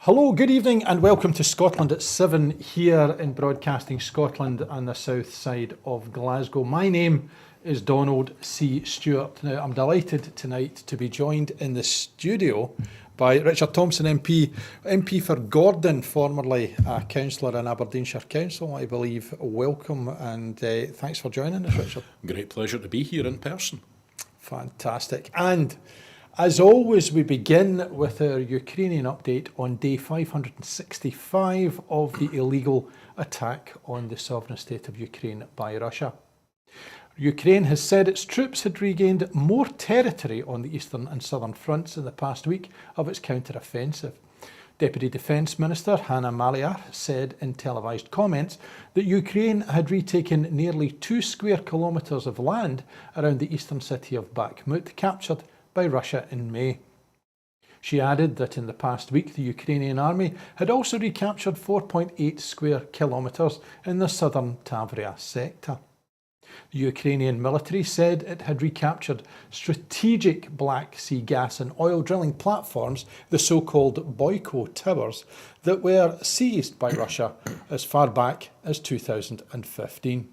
Hello, good evening and welcome to Scotland at 7 here in Broadcasting Scotland and the south side of Glasgow. My name is Donald C. Stewart. Now, I'm delighted tonight to be joined in the studio by Richard Thomson MP for Gordon, formerly a councillor in Aberdeenshire Council, I believe. Welcome and thanks for joining us, Richard. Great pleasure to be here in person. Fantastic. And as always, we begin with our Ukrainian update on day 565 of the illegal attack on the sovereign state of Ukraine by Russia. Ukraine has said its troops had regained more territory on the eastern and southern fronts in the past week of its counter-offensive. Deputy Defence Minister Hanna Maliar said in televised comments that Ukraine had retaken nearly 2 square kilometres of land around the eastern city of Bakhmut, captured by Russia in May. She added that in the past week the Ukrainian army had also recaptured 4.8 square kilometres in the southern Tavria sector. The Ukrainian military said it had recaptured strategic Black Sea gas and oil drilling platforms, the so-called Boyko towers, that were seized by Russia as far back as 2015.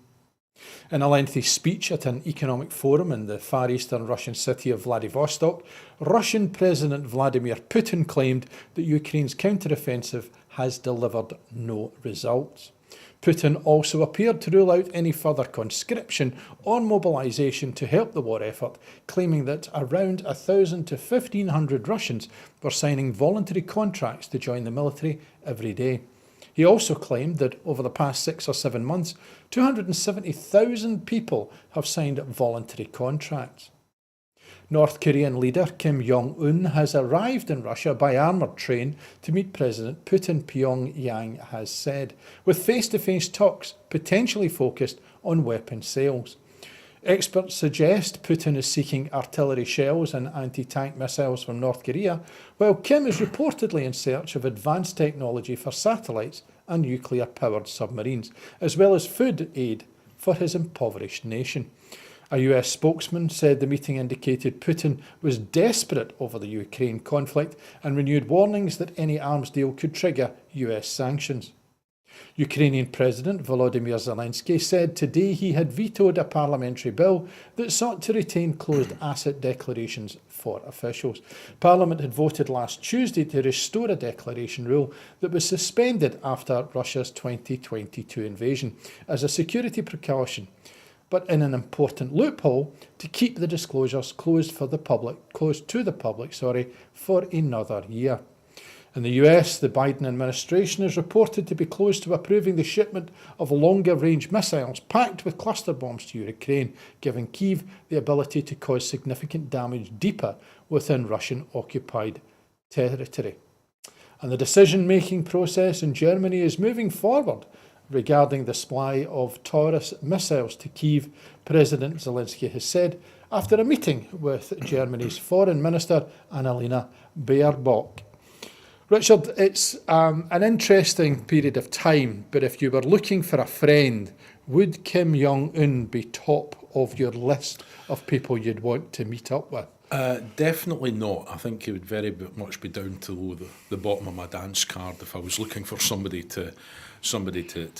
In a lengthy speech at an economic forum in the far eastern Russian city of Vladivostok, Russian President Vladimir Putin claimed that Ukraine's counter-offensive has delivered no results. Putin also appeared to rule out any further conscription or mobilisation to help the war effort, claiming that around 1,000 to 1,500 Russians were signing voluntary contracts to join the military every day. He also claimed that over the past 6 or 7 months, 270,000 people have signed voluntary contracts. North Korean leader Kim Jong-un has arrived in Russia by armoured train to meet President Putin, Pyongyang has said, with face-to-face talks potentially focused on weapon sales. Experts suggest Putin is seeking artillery shells and anti-tank missiles from North Korea, while Kim is reportedly in search of advanced technology for satellites and nuclear-powered submarines, as well as food aid for his impoverished nation. A US spokesman said the meeting indicated Putin was desperate over the Ukraine conflict and renewed warnings that any arms deal could trigger US sanctions. Ukrainian President Volodymyr Zelensky said today he had vetoed a parliamentary bill that sought to retain closed asset declarations for officials. Parliament had voted last Tuesday to restore a declaration rule that was suspended after Russia's 2022 invasion as a security precaution, but in an important loophole to keep the disclosures closed to the public for another year. In the US, the Biden administration is reported to be close to approving the shipment of longer-range missiles packed with cluster bombs to Ukraine, giving Kyiv the ability to cause significant damage deeper within Russian-occupied territory. And the decision-making process in Germany is moving forward regarding the supply of Taurus missiles to Kyiv, President Zelensky has said after a meeting with Germany's Foreign Minister Annalena Baerbock. Richard, it's an interesting period of time, but if you were looking for a friend, would Kim Jong-un be top of your list of people you'd want to meet up with? Definitely not. I think he would very much be down to the bottom of my dance card if I was looking for somebody to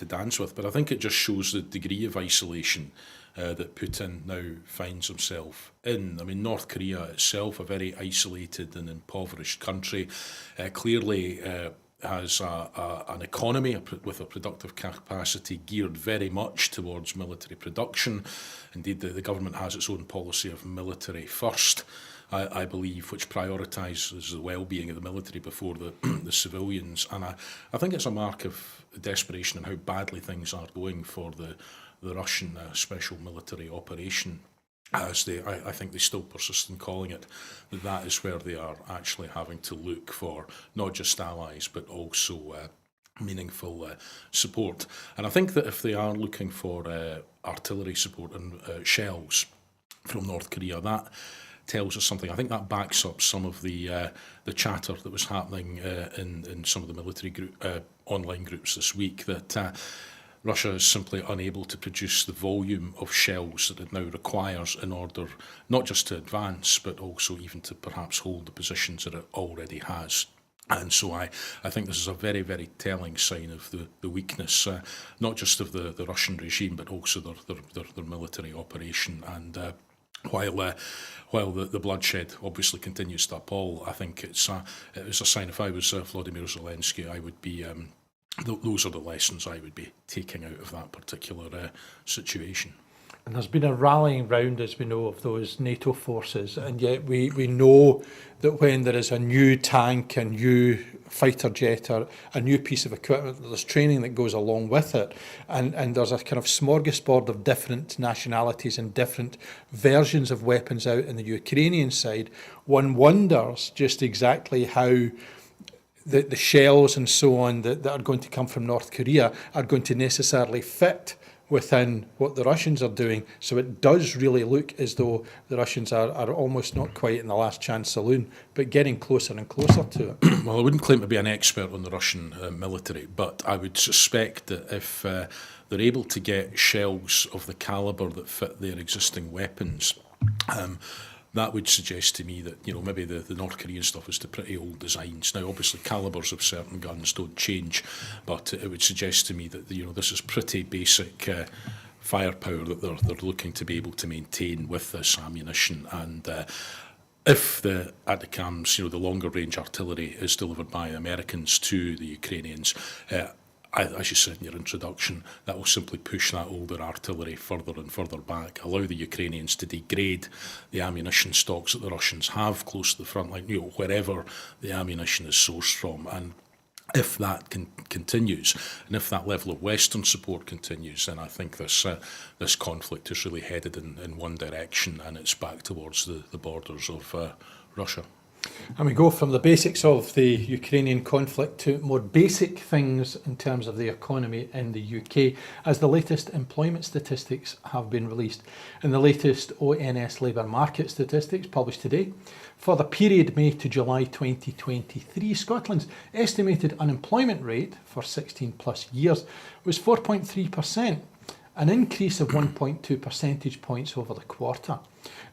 dance with. But I think it just shows the degree of isolation that Putin now finds himself in. I mean, North Korea itself, a very isolated and impoverished country, clearly has an economy with a productive capacity geared very much towards military production. Indeed, the government has its own policy of military first, I believe, which prioritises the well-being of the military before the civilians. And I think it's a mark of desperation and how badly things are going for the Russian special military operation, as I think they still persist in calling it, that is where they are actually having to look for not just allies but also meaningful support. And I think that if they are looking for artillery support and shells from North Korea, that tells us something. I think that backs up some of the chatter that was happening in some of the military online groups this week, that Russia is simply unable to produce the volume of shells that it now requires in order not just to advance, but also even to perhaps hold the positions that it already has. And so I think this is a very, very telling sign of the weakness, not just of the Russian regime, but also their military operation. And while the bloodshed obviously continues to appall, I think it was a sign. If I was Vladimir Zelensky, I would be. Those are the lessons I would be taking out of that particular situation. And there's been a rallying round, as we know, of those NATO forces, and yet we know that when there is a new tank, a new fighter jet, or a new piece of equipment, there's training that goes along with it, and there's a kind of smorgasbord of different nationalities and different versions of weapons out in the Ukrainian side. One wonders just exactly how the shells and so on that are going to come from North Korea are going to necessarily fit within what the Russians are doing. So it does really look as though the Russians are almost not quite in the last chance saloon, but getting closer and closer to it. Well, I wouldn't claim to be an expert on the Russian military, but I would suspect that if they're able to get shells of the calibre that fit their existing weapons, that would suggest to me that, maybe the North Korean stuff is the pretty old designs. Now, obviously, calibers of certain guns don't change, but it would suggest to me that, this is pretty basic firepower that they're looking to be able to maintain with this ammunition. And if the ATACMS, the longer range artillery, is delivered by Americans to the Ukrainians, as you said in your introduction, that will simply push that older artillery further and further back, allow the Ukrainians to degrade the ammunition stocks that the Russians have close to the front line, wherever the ammunition is sourced from. And if that continues, and if that level of Western support continues, then I think this conflict is really headed in one direction, and it's back towards the borders of Russia. And we go from the basics of the Ukrainian conflict to more basic things in terms of the economy in the UK, as the latest employment statistics have been released. In the latest ONS labour market statistics published today, for the period May to July 2023, Scotland's estimated unemployment rate for 16 plus years was 4.3%, an increase of 1.2 percentage points over the quarter.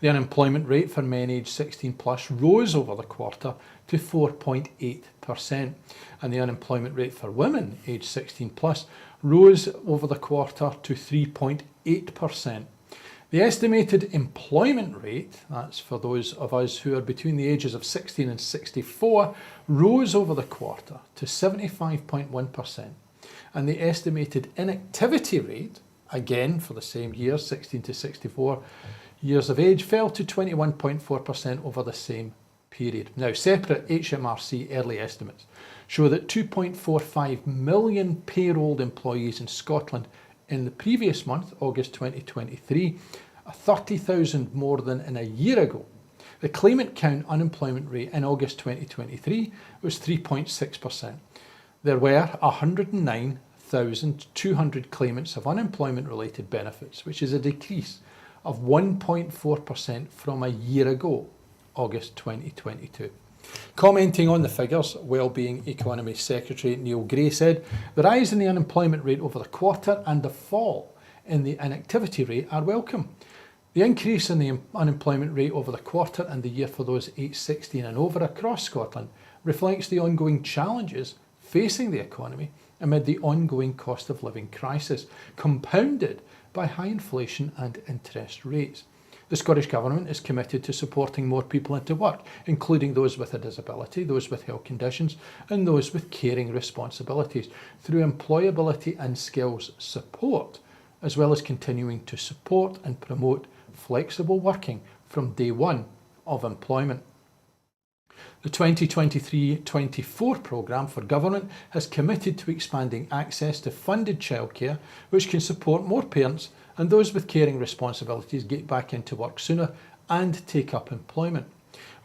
The unemployment rate for men aged 16 plus rose over the quarter to 4.8%, and the unemployment rate for women aged 16 plus rose over the quarter to 3.8%. The estimated employment rate, that's for those of us who are between the ages of 16 and 64, rose over the quarter to 75.1%, and the estimated inactivity rate, again for the same year, 16 to 64 years of age, fell to 21.4% over the same period. Now, separate HMRC early estimates show that 2.45 million payrolled employees in Scotland in the previous month, August 2023, 30,000 more than in a year ago. The claimant count unemployment rate in August 2023 was 3.6%. There were 109,200 claimants of unemployment-related benefits, which is a decrease of 1.4% from a year ago, August 2022. Commenting on the figures, Wellbeing Economy Secretary Neil Gray said, "The rise in the unemployment rate over the quarter and the fall in the inactivity rate are welcome. The increase in the unemployment rate over the quarter and the year for those aged 16 and over across Scotland reflects the ongoing challenges facing the economy amid the ongoing cost of living crisis, compounded by high inflation and interest rates. The Scottish Government is committed to supporting more people into work, including those with a disability, those with health conditions, and those with caring responsibilities, through employability and skills support, as well as continuing to support and promote flexible working from day one of employment." The 2023-24 programme for government has committed to expanding access to funded childcare, which can support more parents and those with caring responsibilities get back into work sooner and take up employment.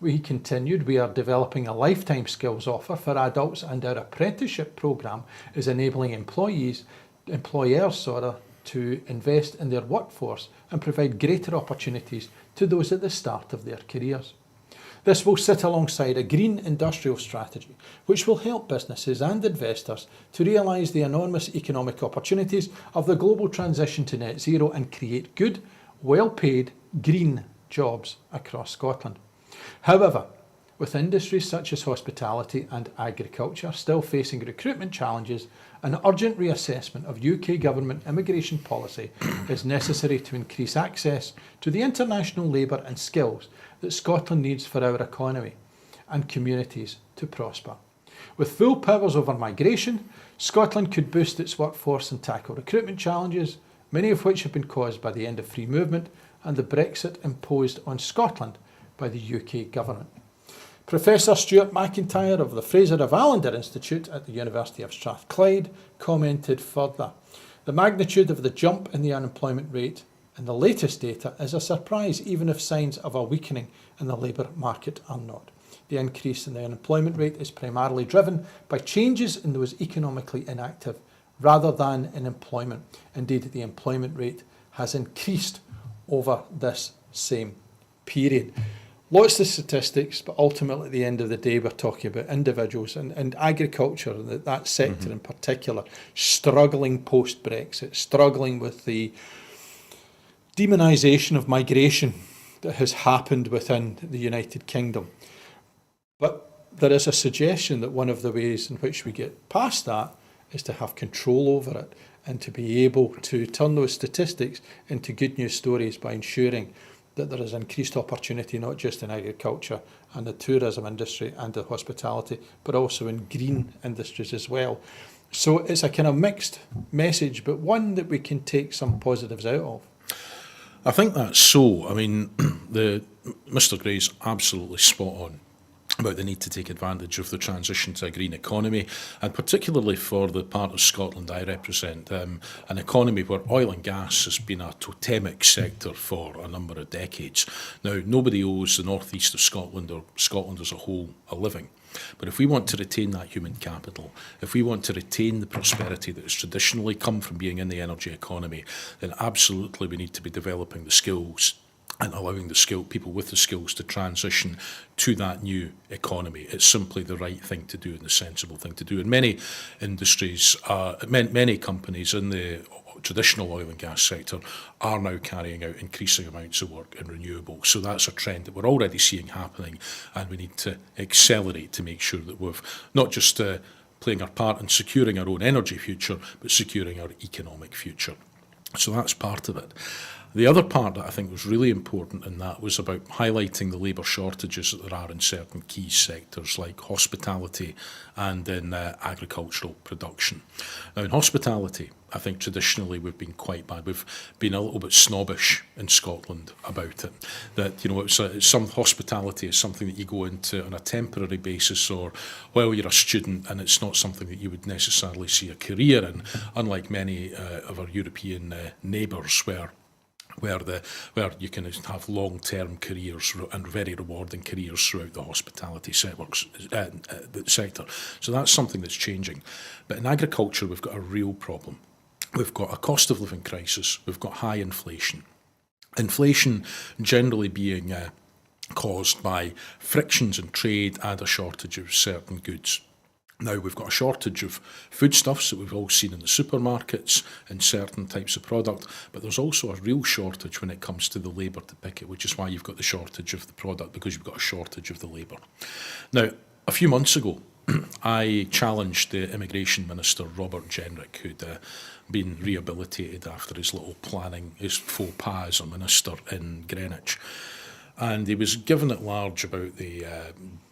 We continued, we are developing a lifetime skills offer for adults, and our apprenticeship programme is enabling employers to invest in their workforce and provide greater opportunities to those at the start of their careers. This will sit alongside a green industrial strategy, which will help businesses and investors to realise the enormous economic opportunities of the global transition to net zero and create good, well-paid, green jobs across Scotland. However, with industries such as hospitality and agriculture still facing recruitment challenges, an urgent reassessment of UK government immigration policy is necessary to increase access to the international labour and skills that Scotland needs for our economy and communities to prosper. With full powers over migration, Scotland could boost its workforce and tackle recruitment challenges, many of which have been caused by the end of free movement and the Brexit imposed on Scotland by the UK government. Professor Stewart McIntyre of the Fraser of Allender Institute at the University of Strathclyde commented further, "The magnitude of the jump in the unemployment rate in the latest data is a surprise, even if signs of a weakening in the labour market are not. The increase in the unemployment rate is primarily driven by changes in those economically inactive rather than in employment. Indeed, the employment rate has increased over this same period." Lots of statistics, but ultimately at the end of the day, we're talking about individuals and agriculture, that sector in particular, struggling post-Brexit, struggling with the demonisation of migration that has happened within the United Kingdom. But there is a suggestion that one of the ways in which we get past that is to have control over it and to be able to turn those statistics into good news stories by ensuring that there is increased opportunity not just in agriculture and the tourism industry and the hospitality, but also in green industries as well. So it's a kind of mixed message, but one that we can take some positives out of. I think that's so. I mean, Mr. Gray's absolutely spot on about the need to take advantage of the transition to a green economy, and particularly for the part of Scotland I represent, an economy where oil and gas has been a totemic sector for a number of decades. Now, nobody owes the northeast of Scotland or Scotland as a whole a living. But if we want to retain that human capital, if we want to retain the prosperity that has traditionally come from being in the energy economy, then absolutely we need to be developing the skills and allowing the people with the skills to transition to that new economy. It's simply the right thing to do and the sensible thing to do. And many industries, many companies in the traditional oil and gas sector are now carrying out increasing amounts of work in renewables. So that's a trend that we're already seeing happening, and we need to accelerate to make sure that we've not just playing our part in securing our own energy future, but securing our economic future. So that's part of it. The other part that I think was really important in that was about highlighting the labour shortages that there are in certain key sectors like hospitality and in agricultural production. Now, in hospitality, I think traditionally we've been quite bad. We've been a little bit snobbish in Scotland about it. That, you know, some hospitality is something that you go into on a temporary basis or while you're a student, and it's not something that you would necessarily see a career in, unlike many of our European neighbours where you can have long-term careers and very rewarding careers throughout the hospitality sector. So that's something that's changing. But in agriculture, we've got a real problem. We've got a cost of living crisis. We've got high inflation. Inflation generally being caused by frictions in trade and a shortage of certain goods. Now, we've got a shortage of foodstuffs that we've all seen in the supermarkets and certain types of product, but there's also a real shortage when it comes to the labour to pick it, which is why you've got the shortage of the product, because you've got a shortage of the labour. Now, a few months ago, I challenged the Immigration Minister, Robert Jenrick, who'd been rehabilitated after his faux pas as a minister in Greenwich. And he was given at large about the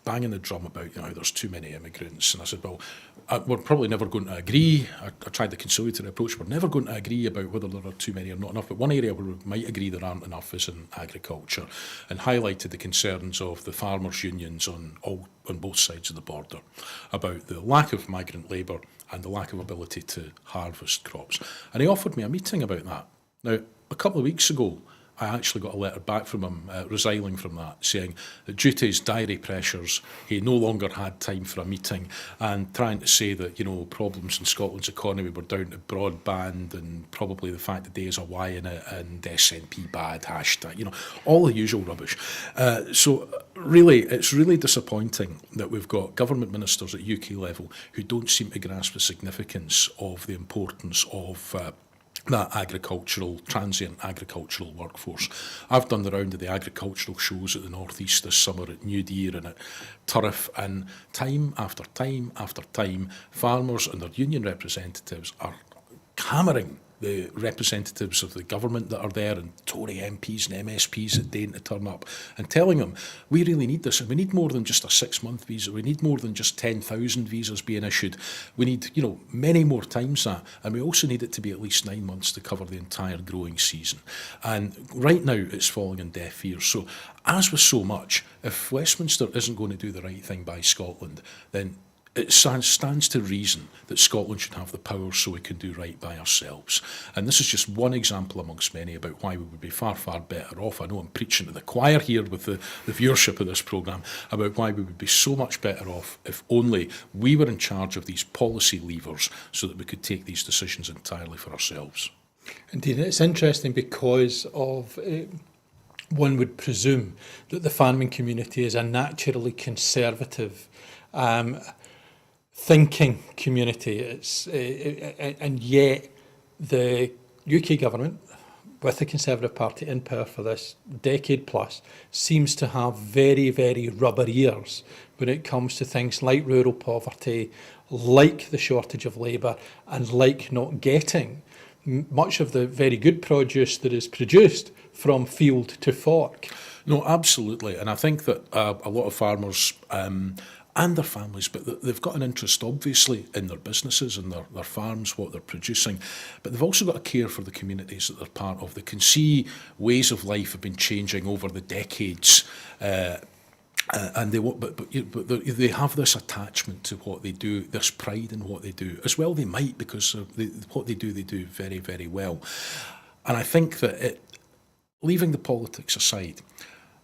banging the drum about, you know, there's too many immigrants. And I said, well, we're probably never going to agree. I tried the conciliatory approach. We're never going to agree about whether there are too many or not enough. But one area where we might agree there aren't enough is in agriculture, and highlighted the concerns of the farmers' unions on both sides of the border about the lack of migrant labour and the lack of ability to harvest crops. And he offered me a meeting about that. Now, a couple of weeks ago, I actually got a letter back from him resigning from that, saying that due to his diary pressures, he no longer had time for a meeting, and trying to say that, you know, problems in Scotland's economy were down to broadband and probably the fact that there's a Y in it and SNP bad, hashtag, you know, all the usual rubbish. So really, it's really disappointing that we've got government ministers at UK level who don't seem to grasp the significance of the importance of that transient agricultural workforce. I've done the round of the agricultural shows at the North East this summer, at New Deer and at Turriff, and time after time after time, farmers and their union representatives are hammering the representatives of the government that are there, and Tory MPs and MSPs that deign to turn up, and telling them, we really need this, and we need more than just a 6-month visa, we need more than just 10,000 visas being issued, we need, many more times that, and we also need it to be at least 9 months to cover the entire growing season. And right now it's falling on deaf ears. So as with so much, if Westminster isn't going to do the right thing by Scotland, then it stands to reason that Scotland should have the power so we can do right by ourselves. And this is just one example amongst many about why we would be far, far better off. I know I'm preaching to the choir here with the viewership of this programme, about why we would be so much better off if only we were in charge of these policy levers so that we could take these decisions entirely for ourselves. Indeed, it's interesting because of... one would presume that the farming community is a naturally conservative thinking community. And yet the UK government, with the Conservative Party in power for this decade plus, seems to have very, very rubber ears when it comes to things like rural poverty, like the shortage of labour, and like not getting much of the very good produce that is produced from field to fork. No, absolutely. And I think that a lot of farmers and their families, but they've got an interest, obviously, in their businesses and their farms, what they're producing, but they've also got to care for the communities that they're part of. They can see ways of life have been changing over the decades, and they have this attachment to what they do, this pride in what they do. As well they might, because what they do very, very well. And I think that leaving the politics aside,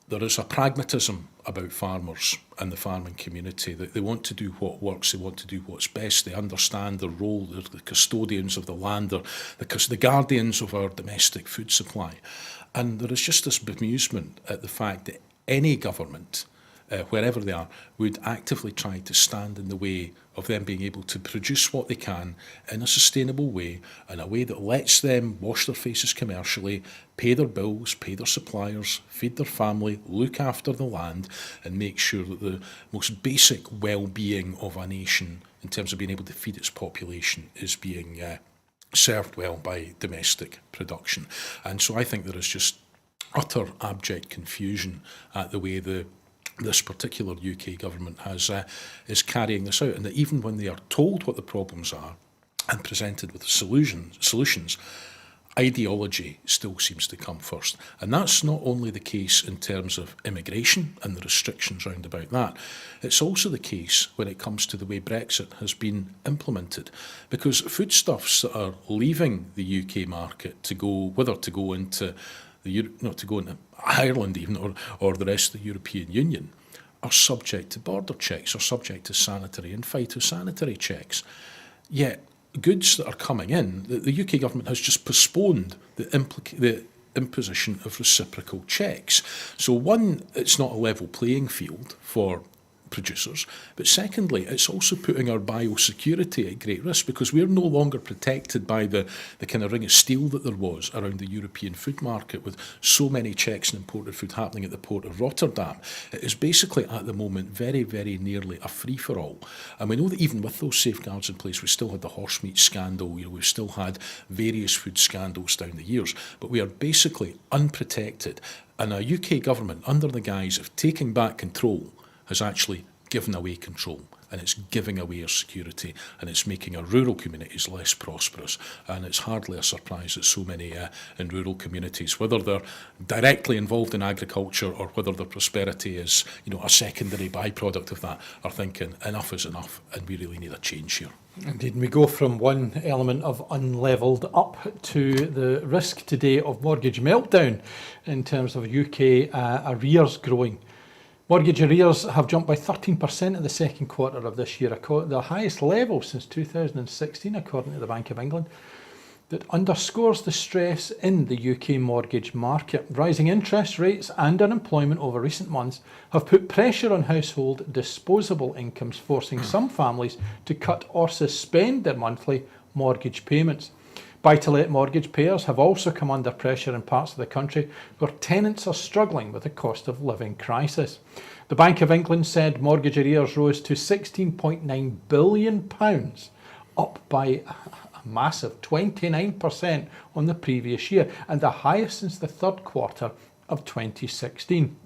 there is a pragmatism about farmers and the farming community, that they want to do what works, they want to do what's best, they understand their role, they're the custodians of the land, they're the guardians of our domestic food supply. And there is just this bemusement at the fact that any government, wherever they are, would actively try to stand in the way of them being able to produce what they can in a sustainable way, in a way that lets them wash their faces commercially, pay their bills, pay their suppliers, feed their family, look after the land, and make sure that the most basic well-being of a nation in terms of being able to feed its population is being served well by domestic production. And so I think there is just utter abject confusion at the way this particular UK government is carrying this out, and that even when they are told what the problems are and presented with solutions, ideology still seems to come first. And that's not only the case in terms of immigration and the restrictions round about that, it's also the case when it comes to the way Brexit has been implemented, because foodstuffs that are leaving the UK market to go, whether to go into Ireland even, or the rest of the European Union, are subject to border checks, are subject to sanitary and phytosanitary checks. Yet goods that are coming in, the UK government has just postponed the imposition of reciprocal checks. So one, it's not a level playing field for producers, but secondly, it's also putting our biosecurity at great risk, because we're no longer protected by the kind of ring of steel that there was around the European food market, with so many checks and imported food happening at the port of Rotterdam. It is basically at the moment very, very nearly a free-for-all. And we know that even with those safeguards in place, we still had the horse meat scandal, we've still had various food scandals down the years, but we are basically unprotected. And a UK government, under the guise of taking back control, has actually given away control, and it's giving away our security, and it's making our rural communities less prosperous. And it's hardly a surprise that so many in rural communities, whether they're directly involved in agriculture or whether their prosperity is a secondary byproduct of that, are thinking enough is enough and we really need a change here. Indeed, we go from one element of unlevelled up to the risk today of mortgage meltdown in terms of UK arrears growing. Mortgage arrears have jumped by 13% in the second quarter of this year, the highest level since 2016, according to the Bank of England. That underscores the stress in the UK mortgage market. Rising interest rates and unemployment over recent months have put pressure on household disposable incomes, forcing some families to cut or suspend their monthly mortgage payments. Buy-to-let mortgage payers have also come under pressure in parts of the country where tenants are struggling with the cost of living crisis. The Bank of England said mortgage arrears rose to £16.9 billion, up by a massive 29% on the previous year, and the highest since the third quarter of 2016.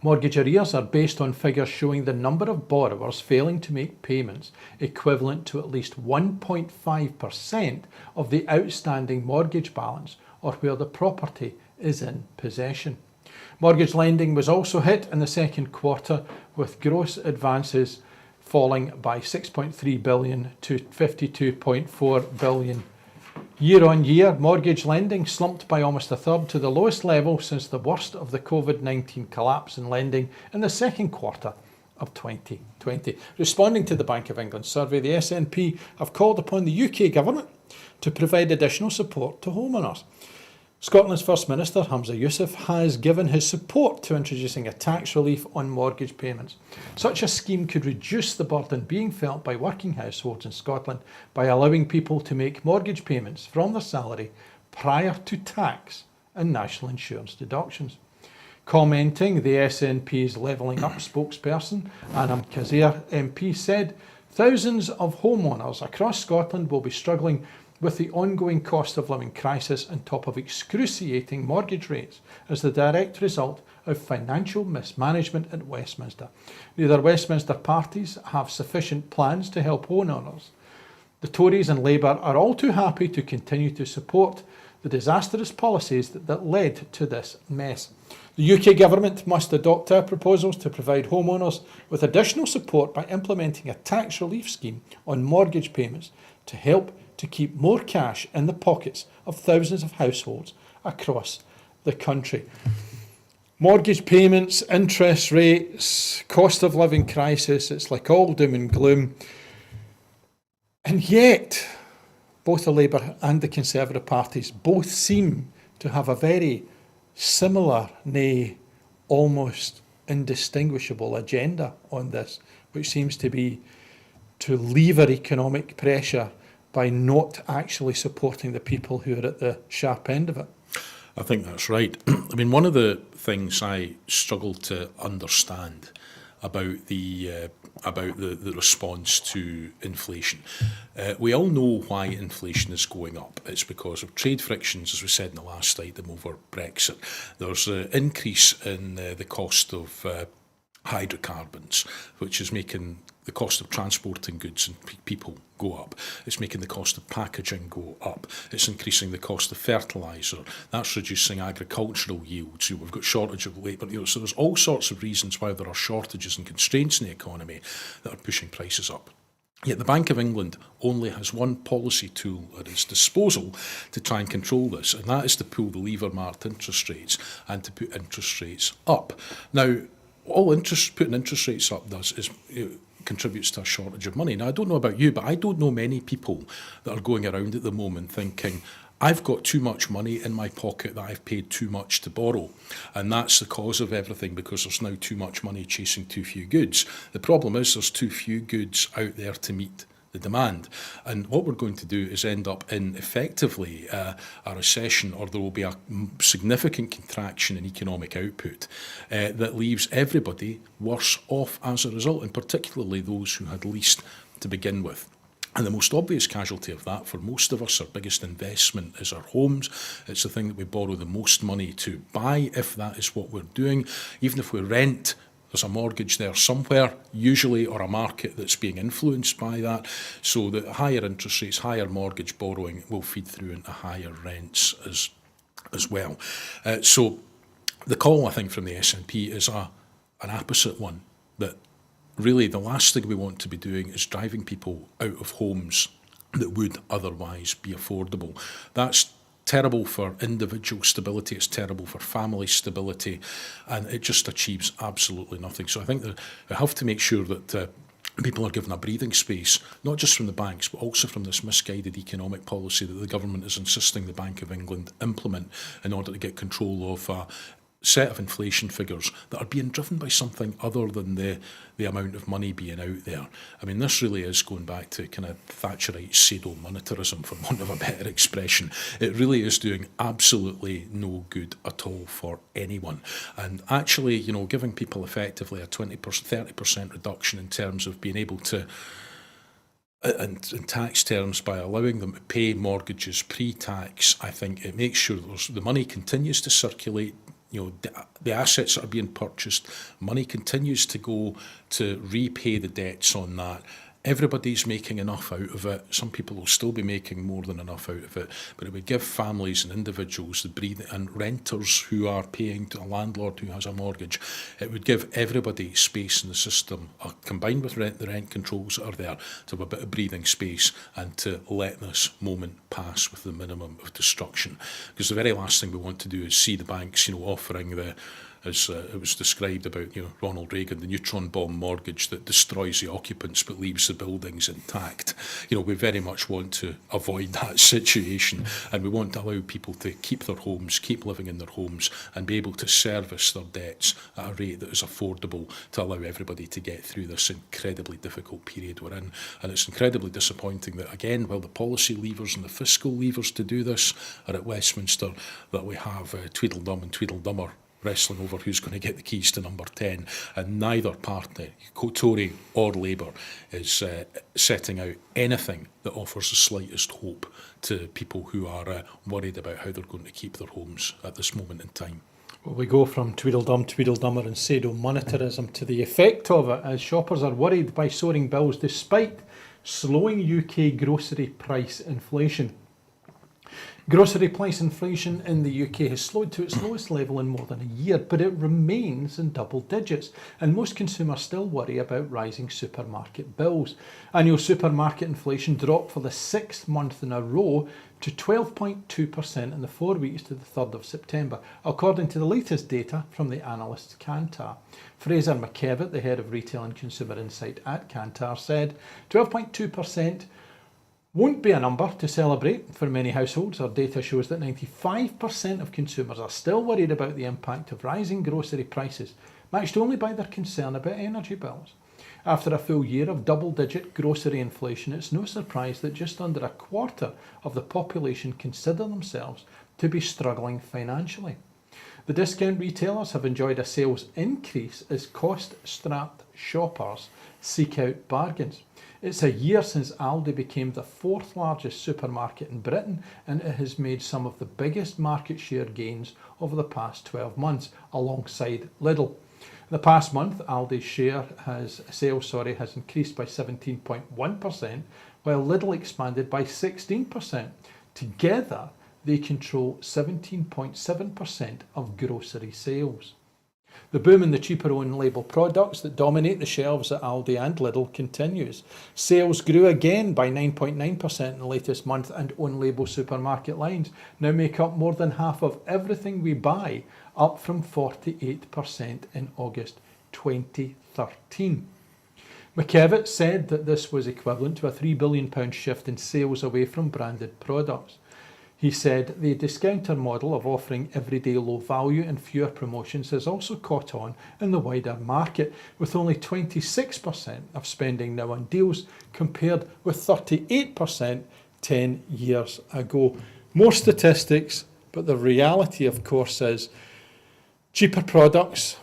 Mortgage arrears are based on figures showing the number of borrowers failing to make payments equivalent to at least 1.5% of the outstanding mortgage balance or where the property is in possession. Mortgage lending was also hit in the second quarter, with gross advances falling by 6.3 billion to 52.4 billion. Year on year, mortgage lending slumped by almost a third to the lowest level since the worst of the COVID-19 collapse in lending in the second quarter of 2020. Responding to the Bank of England survey, the SNP have called upon the UK government to provide additional support to homeowners. Scotland's First Minister, Hamza Youssef, has given his support to introducing a tax relief on mortgage payments. Such a scheme could reduce the burden being felt by working households in Scotland by allowing people to make mortgage payments from their salary prior to tax and national insurance deductions. Commenting, the SNP's Levelling Up spokesperson, Anam Kazir MP, said thousands of homeowners across Scotland will be struggling with the ongoing cost of living crisis on top of excruciating mortgage rates as the direct result of financial mismanagement at Westminster. Neither Westminster parties have sufficient plans to help homeowners. The Tories and Labour are all too happy to continue to support the disastrous policies that led to this mess. The UK government must adopt our proposals to provide homeowners with additional support by implementing a tax relief scheme on mortgage payments to help to keep more cash in the pockets of thousands of households across the country. Mortgage payments, interest rates, cost of living crisis, it's like all doom and gloom. And yet, both the Labour and the Conservative parties both seem to have a very similar, nay, almost indistinguishable agenda on this, which seems to be to lever economic pressure by not actually supporting the people who are at the sharp end of it. I think that's right. I mean, one of the things I struggle to understand about the response to inflation. We all know why inflation is going up. It's because of trade frictions, as we said in the last item, over Brexit. There's an increase in the cost of hydrocarbons, which is making the cost of transporting goods and people go up. It's making the cost of packaging go up. It's increasing the cost of fertiliser. That's reducing agricultural yields. We've got shortage of labour. So there's all sorts of reasons why there are shortages and constraints in the economy that are pushing prices up. Yet the Bank of England only has one policy tool at its disposal to try and control this, and that is to pull the lever marked interest rates and to put interest rates up. Now, all putting interest rates up does is contributes to a shortage of money. Now, I don't know about you, but I don't know many people that are going around at the moment thinking, I've got too much money in my pocket that I've paid too much to borrow. And that's the cause of everything, because there's now too much money chasing too few goods. The problem is there's too few goods out there to meet the demand. And what we're going to do is end up in effectively a recession, or there will be a significant contraction in economic output that leaves everybody worse off as a result, and particularly those who had least to begin with. And the most obvious casualty of that for most of us, our biggest investment, is our homes. It's the thing that we borrow the most money to buy, if that is what we're doing. Even if we rent, there's a mortgage there somewhere, usually, or a market that's being influenced by that. So the higher interest rates, higher mortgage borrowing will feed through into higher rents as well. So the call, I think, from the SNP is an opposite one, that really the last thing we want to be doing is driving people out of homes that would otherwise be affordable. That's terrible for individual stability, it's terrible for family stability, and it just achieves absolutely nothing. So I think that we have to make sure that people are given a breathing space, not just from the banks, but also from this misguided economic policy that the government is insisting the Bank of England implement in order to get control of set of inflation figures that are being driven by something other than the amount of money being out there. I mean, this really is going back to kind of Thatcherite pseudo-monetarism, for want of a better expression. It really is doing absolutely no good at all for anyone. And actually, giving people effectively a 20%, 30% reduction in terms of being able to, in tax terms, by allowing them to pay mortgages pre-tax, I think it makes sure the money continues to circulate. The assets that are being purchased, money continues to go to repay the debts on that. Everybody's making enough out of it. Some people will still be making more than enough out of it, but it would give families and individuals the breathing, and renters who are paying to a landlord who has a mortgage, it would give everybody space in the system, combined with the rent controls that are there, to have a bit of breathing space and to let this moment pass with the minimum of destruction. Because the very last thing we want to do is see the banks, offering as it was described about Ronald Reagan, the neutron bomb mortgage that destroys the occupants but leaves the buildings intact. We very much want to avoid that situation, and we want to allow people to keep their homes, keep living in their homes, and be able to service their debts at a rate that is affordable to allow everybody to get through this incredibly difficult period we're in. And it's incredibly disappointing that, again, while the policy levers and the fiscal levers to do this are at Westminster, that we have Tweedledum and Tweedledummer wrestling over who's going to get the keys to number 10, and neither party, Tory or Labour, is setting out anything that offers the slightest hope to people who are worried about how they're going to keep their homes at this moment in time. Well, we go from Tweedledum, Tweedledummer and pseudo-monetarism to the effect of it, as shoppers are worried by soaring bills despite slowing UK grocery price inflation. Grocery price inflation in the UK has slowed to its lowest level in more than a year, but it remains in double digits, and most consumers still worry about rising supermarket bills. Annual supermarket inflation dropped for the 6th month in a row to 12.2% in the 4 weeks to the 3rd of September, according to the latest data from the analysts Kantar. Fraser McKevitt, the head of Retail and Consumer Insight at Kantar, said 12.2% won't be a number to celebrate for many households. Our data shows that 95% of consumers are still worried about the impact of rising grocery prices, matched only by their concern about energy bills. After a full year of double-digit grocery inflation, it's no surprise that just under a quarter of the population consider themselves to be struggling financially. The discount retailers have enjoyed a sales increase as cost-strapped shoppers seek out bargains. It's a year since Aldi became the 4th largest supermarket in Britain, and it has made some of the biggest market share gains over the past 12 months, alongside Lidl. In the past month, Aldi's sales has increased by 17.1%, while Lidl expanded by 16%. Together, they control 17.7% of grocery sales. The boom in the cheaper own-label products that dominate the shelves at Aldi and Lidl continues. Sales grew again by 9.9% in the latest month, and own-label supermarket lines now make up more than half of everything we buy, up from 48% in August 2013. McKevitt said that this was equivalent to a £3 billion shift in sales away from branded products. He said the discounter model of offering everyday low value and fewer promotions has also caught on in the wider market, with only 26% of spending now on deals compared with 38% 10 years ago. More statistics, but the reality, of course, is cheaper products,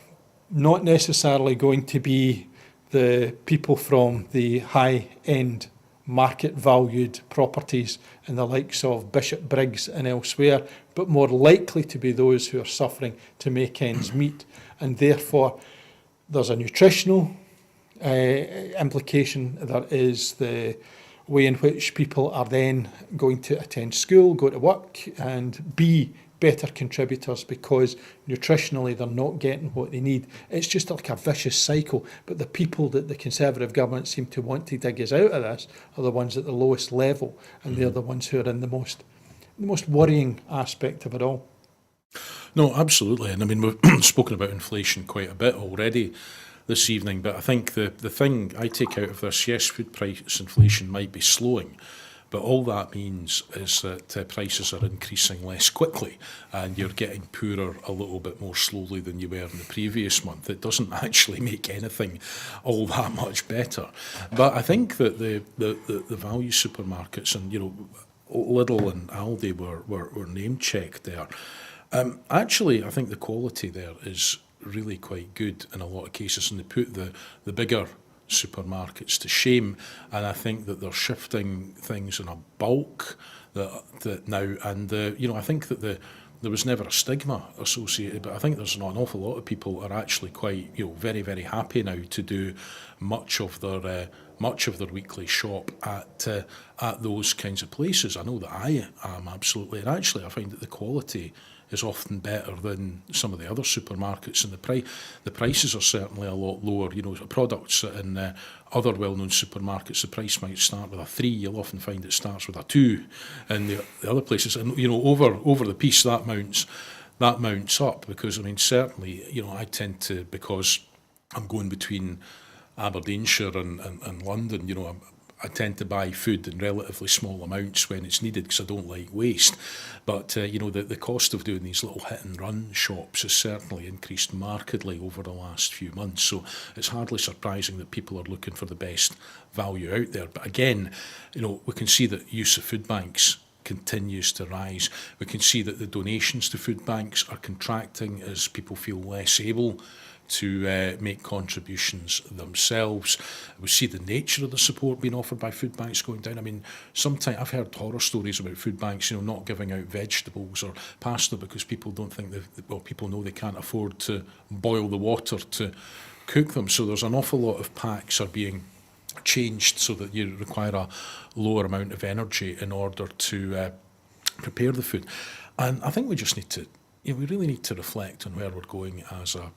not necessarily going to be the people from the high-end market-valued properties in the likes of Bishop Briggs and elsewhere, but more likely to be those who are suffering to make ends meet. And therefore, there's a nutritional implication. There is the way in which people are then going to attend school, go to work, and be better contributors because nutritionally they're not getting what they need. It's just like a vicious cycle, but the people that the Conservative government seem to want to dig us out of this are the ones at the lowest level, and they're the ones who are in the most worrying aspect of it all. No, absolutely. And I mean, we've spoken about inflation quite a bit already this evening, but I think the thing I take out of this, yes, food price inflation might be slowing, But all that means is that prices are increasing less quickly, and you're getting poorer a little bit more slowly than you were in the previous month. It doesn't actually make anything all that much better. But I think that the value supermarkets, and Lidl and Aldi were name checked there. Actually, I think the quality there is really quite good in a lot of cases, and they put the bigger supermarkets to shame. And I think that they're shifting things in a bulk that now, and I think that there was never a stigma associated, but I think there's not an awful lot of people are actually quite very, very happy now to do much of their weekly shop at those kinds of places. I know that I am absolutely, and actually I find that the quality is often better than some of the other supermarkets, and the prices are certainly a lot lower. Products in other well-known supermarkets, the price might start with a 3. You'll often find it starts with a 2 in the other places, and over the piece that mounts up, because certainly I tend to, because I'm going between Aberdeenshire and London, I tend to buy food in relatively small amounts when it's needed because I don't like waste. But, the cost of doing these little hit-and-run shops has certainly increased markedly over the last few months. So it's hardly surprising that people are looking for the best value out there. But again, we can see that use of food banks continues to rise. We can see that the donations to food banks are contracting as people feel less able to make contributions themselves. We see the nature of the support being offered by food banks going down. Sometimes I've heard horror stories about food banks, not giving out vegetables or pasta because people don't think people know they can't afford to boil the water to cook them. So there's an awful lot of packs are being changed so that you require a lower amount of energy in order to prepare the food. And I think we just need to, we really need to reflect on where we're going as a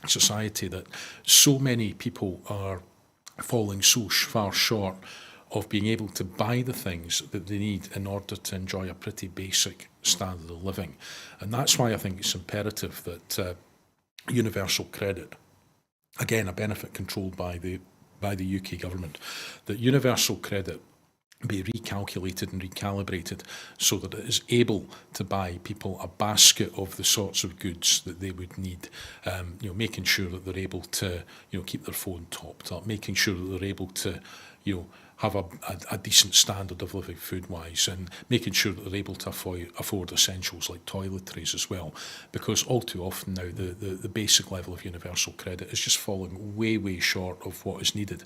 society, that so many people are falling so far short of being able to buy the things that they need in order to enjoy a pretty basic standard of living. And that's why I think it's imperative that universal credit, again a benefit controlled by the UK government, that universal credit be recalculated and recalibrated so that it is able to buy people a basket of the sorts of goods that they would need, making sure that they're able to keep their phone topped up, making sure that they're able to have a decent standard of living food-wise, and making sure that they're able to afford essentials like toiletries as well. Because all too often now the basic level of universal credit is just falling way, way short of what is needed.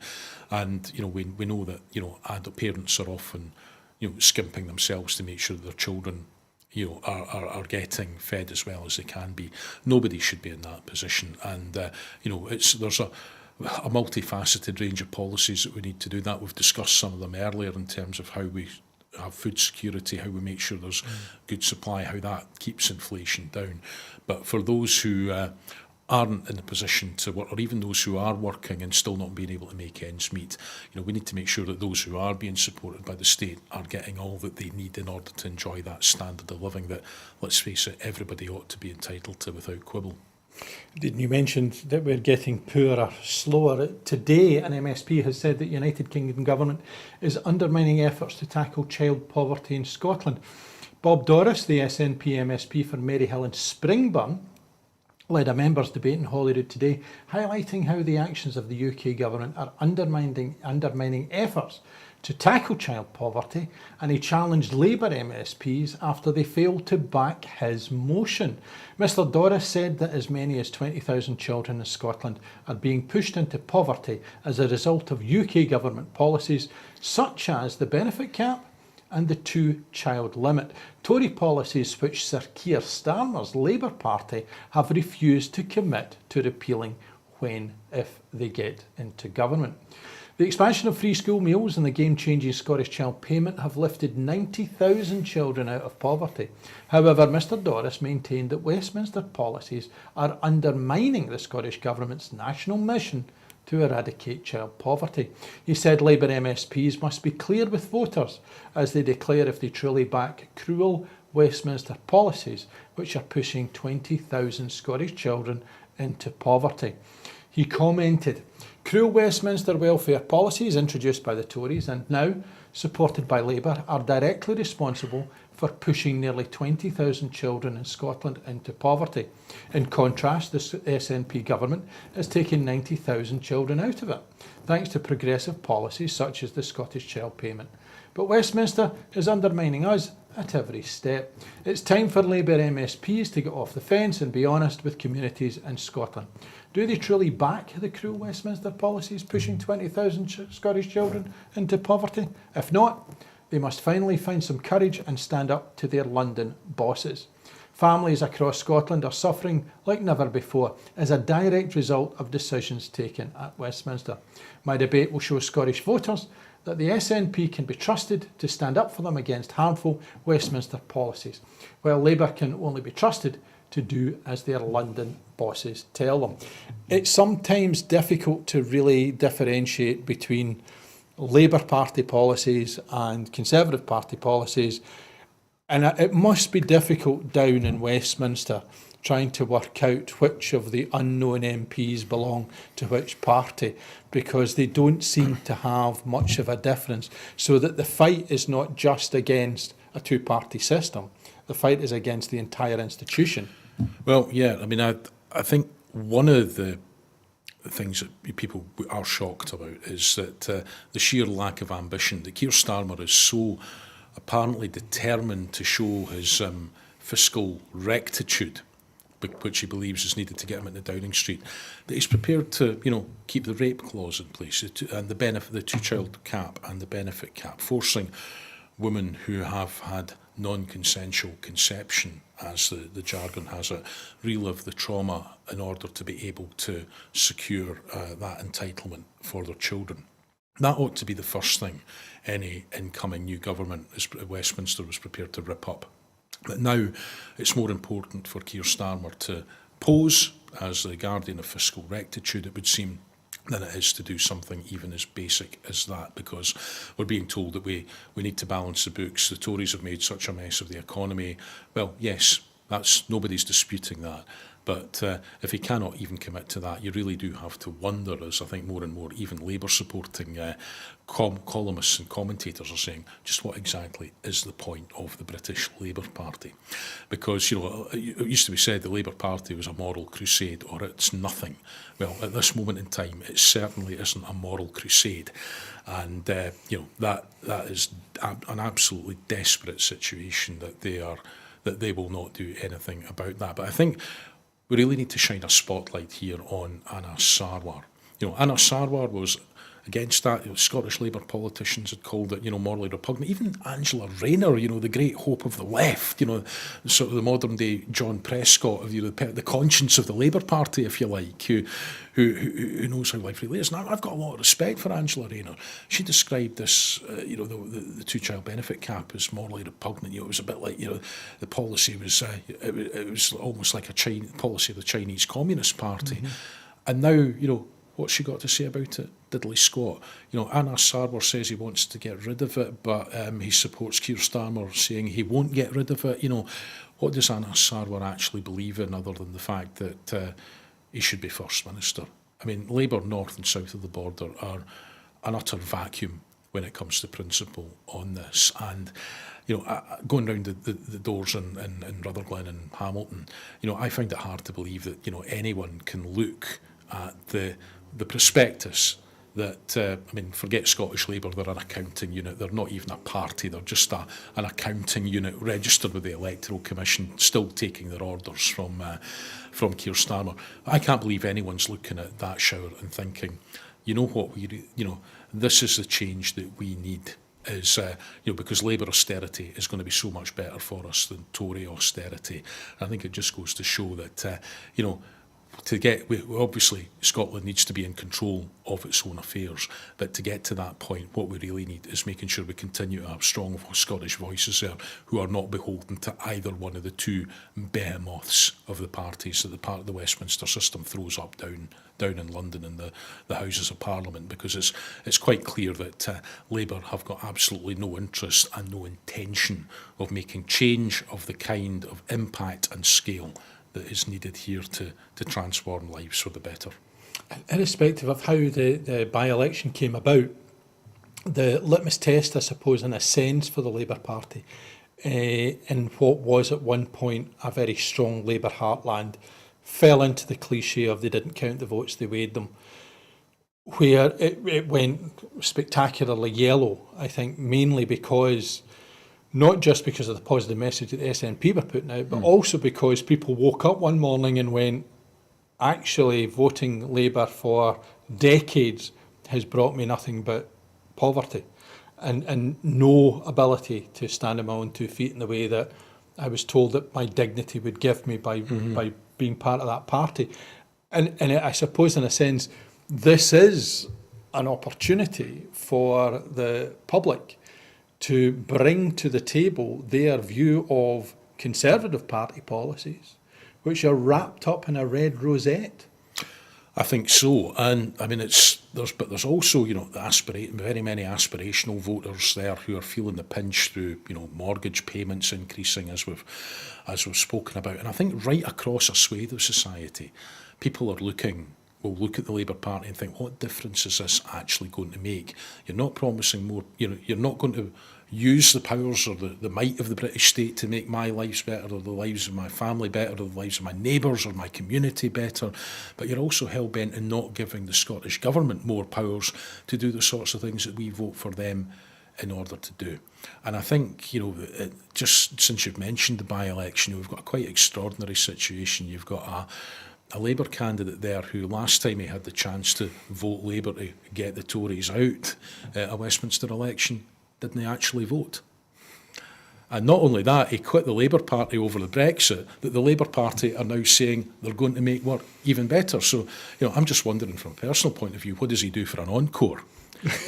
And we know that adult parents are often skimping themselves to make sure that their children are getting fed as well as they can be. Nobody should be in that position, and there's a multifaceted range of policies that we need to do that. We've discussed some of them earlier in terms of how we have food security, how we make sure there's good supply, how that keeps inflation down. But for those who aren't in a position to work, or even those who are working and still not being able to make ends meet, we need to make sure that those who are being supported by the state are getting all that they need in order to enjoy that standard of living that, let's face it, everybody ought to be entitled to without quibble. You mentioned that we're getting poorer slower. Today, an MSP has said that United Kingdom government is undermining efforts to tackle child poverty in Scotland. Bob Doris, the SNP MSP for Maryhill and Springburn, led a members' debate in Holyrood today, highlighting how the actions of the UK government are undermining efforts to tackle child poverty, and he challenged Labour MSPs after they failed to back his motion. Mr Doris said that as many as 20,000 children in Scotland are being pushed into poverty as a result of UK government policies such as the benefit cap and the 2-child limit. Tory policies which Sir Keir Starmer's Labour Party have refused to commit to repealing if they get into government. The expansion of free school meals and the game-changing Scottish Child Payment have lifted 90,000 children out of poverty. However, Mr Doris maintained that Westminster policies are undermining the Scottish Government's national mission to eradicate child poverty. He said Labour MSPs must be clear with voters as they declare if they truly back cruel Westminster policies which are pushing 20,000 Scottish children into poverty. He commented, "Cruel Westminster welfare policies introduced by the Tories and now supported by Labour, are directly responsible for pushing nearly 20,000 children in Scotland into poverty. In contrast, the SNP government has taken 90,000 children out of it, thanks to progressive policies such as the Scottish Child Payment. But Westminster is undermining us at every step. It's time for Labour MSPs to get off the fence and be honest with communities in Scotland. Do they truly back the cruel Westminster policies pushing 20,000 Scottish children into poverty? If not, they must finally find some courage and stand up to their London bosses. Families across Scotland are suffering like never before as a direct result of decisions taken at Westminster. My debate will show Scottish voters that the SNP can be trusted to stand up for them against harmful Westminster policies, while Labour can only be trusted to do as their London bosses tell them. It's sometimes difficult to really differentiate between Labour Party policies and Conservative Party policies, and it must be difficult down in Westminster trying to work out which of the unknown MPs belong to which party, because they don't seem to have much of a difference, so that the fight is not just against a two-party system, the fight is against the entire institution. Well, yeah, I mean, I think one of the things that people are shocked about is that the sheer lack of ambition, that Keir Starmer is so apparently determined to show his fiscal rectitude, which he believes is needed to get him into Downing Street, that he's prepared to, keep the rape clause in place and the two-child cap and the benefit cap, forcing women who have had non-consensual conception, as the jargon has it, relive the trauma in order to be able to secure that entitlement for their children. That ought to be the first thing any incoming new government at Westminster was prepared to rip up. But now it's more important for Keir Starmer to pose as the guardian of fiscal rectitude, it would seem, than it is to do something even as basic as that, because we're being told that we need to balance the books. The Tories have made such a mess of the economy. Well, yes, nobody's disputing that. But if he cannot even commit to that, you really do have to wonder, as I think more and more even Labour-supporting columnists and commentators are saying, just what exactly is the point of the British Labour Party? Because, it used to be said the Labour Party was a moral crusade, or it's nothing. Well, at this moment in time, it certainly isn't a moral crusade. And, that is an absolutely desperate situation that they will not do anything about that. But I think we really need to shine a spotlight here on Anas Sarwar. Anas Sarwar was against that. Scottish Labour politicians had called it, morally repugnant. Even Angela Rayner, the great hope of the left, sort of the modern day John Prescott of the conscience of the Labour Party, if you like, who knows how life really is. And I've got a lot of respect for Angela Rayner. She described this, the two-child benefit cap as morally repugnant. It was a bit like, the policy was, it was almost like a policy of the Chinese Communist Party. Mm-hmm. And now, what's she got to say about it? Diddly squat. Anas Sarwar says he wants to get rid of it, but he supports Keir Starmer saying he won't get rid of it. What does Anas Sarwar actually believe in, other than the fact that he should be First Minister? I mean, Labour north and south of the border are an utter vacuum when it comes to principle on this. And going round the doors in Rutherglen and Hamilton, I find it hard to believe that anyone can look at the prospectus that, forget Scottish Labour, they're an accounting unit, they're not even a party, they're just an accounting unit registered with the Electoral Commission, still taking their orders from Keir Starmer. I can't believe anyone's looking at that shower and thinking, this is the change that we need, is because Labour austerity is going to be so much better for us than Tory austerity. I think it just goes to show that, obviously Scotland needs to be in control of its own affairs, but to get to that point, what we really need is making sure we continue to have strong Scottish voices there who are not beholden to either one of the two behemoths of the parties that the Westminster system throws up down in London in the Houses of Parliament, because it's quite clear that Labour have got absolutely no interest and no intention of making change of the kind of impact and scale that is needed here to transform lives for the better. Irrespective of how the by-election came about, the litmus test, I suppose, in a sense, for the Labour Party, in what was at one point a very strong Labour heartland, fell into the cliche of they didn't count the votes, they weighed them, where it went spectacularly yellow, I think, mainly because, not just because of the positive message that the SNP were putting out, but also because people woke up one morning and went, actually, voting Labour for decades has brought me nothing but poverty and no ability to stand on my own 2 feet in the way that I was told that my dignity would give me by being part of that party. And I suppose, in a sense, this is an opportunity for the public to bring to the table their view of Conservative Party policies, which are wrapped up in a red rosette. I think so, and I mean there's also very many aspirational voters there who are feeling the pinch through mortgage payments increasing as we've spoken about, and I think right across a swathe of society, people will look at the Labour Party and think, what difference is this actually going to make? You're not promising more, you're not going to use the powers or the might of the British state to make my lives better, or the lives of my family better, or the lives of my neighbours or my community better, but you're also hell-bent in not giving the Scottish Government more powers to do the sorts of things that we vote for them in order to do. And I think, just since you've mentioned the by-election, we've got a quite extraordinary situation. You've got a Labour candidate there who, last time he had the chance to vote Labour to get the Tories out at a Westminster election, didn't actually vote. And not only that, he quit the Labour Party over the Brexit, that the Labour Party are now saying they're going to make work even better. So, I'm just wondering, from a personal point of view, what does he do for an encore?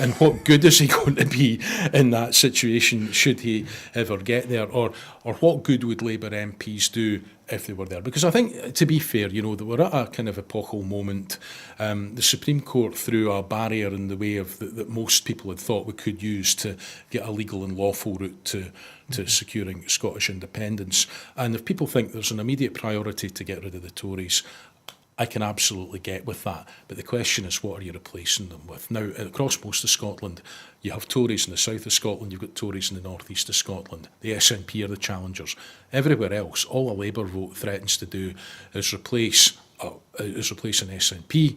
And what good is he going to be in that situation should he ever get there? Or what good would Labour MPs do if they were there? Because I think, to be fair, they were at a kind of epochal moment. The Supreme Court threw a barrier in the way of that most people had thought we could use to get a legal and lawful route to securing Scottish independence. And if people think there's an immediate priority to get rid of the Tories, I can absolutely get with that. But the question is, what are you replacing them with? Now, across most of Scotland, you have Tories in the south of Scotland, you've got Tories in the north east of Scotland. The SNP are the challengers. Everywhere else, all a Labour vote threatens to do is replace an SNP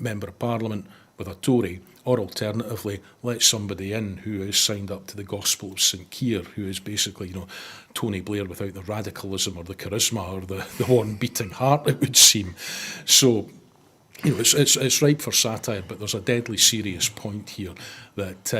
Member of Parliament with a Tory, or alternatively, let somebody in who is signed up to the gospel of St Keir, who is basically, Tony Blair without the radicalism or the charisma or the horn-beating heart, it would seem. So, it's ripe for satire, but there's a deadly serious point here that,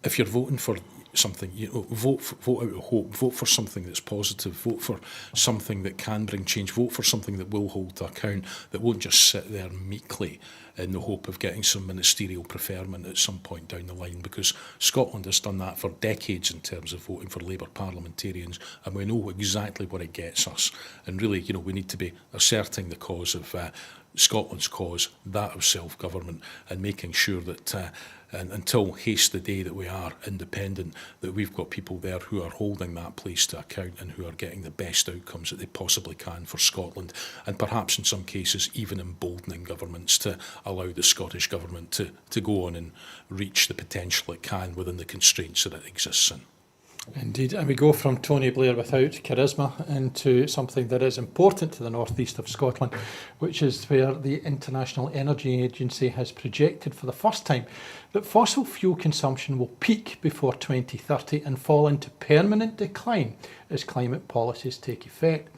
if you're voting for something, vote out of hope, vote for something that's positive, vote for something that can bring change, vote for something that will hold to account, that won't just sit there meekly in the hope of getting some ministerial preferment at some point down the line, because Scotland has done that for decades in terms of voting for Labour parliamentarians, and we know exactly what it gets us. And really, we need to be asserting the cause of Scotland's cause, that of self-government, and making sure that and until haste the day that we are independent, that we've got people there who are holding that place to account and who are getting the best outcomes that they possibly can for Scotland, and perhaps in some cases even emboldening governments to allow the Scottish Government to go on and reach the potential it can within the constraints that it exists in. Indeed, and we go from Tony Blair without charisma into something that is important to the northeast of Scotland, which is where the International Energy Agency has projected for the first time that fossil fuel consumption will peak before 2030 and fall into permanent decline as climate policies take effect.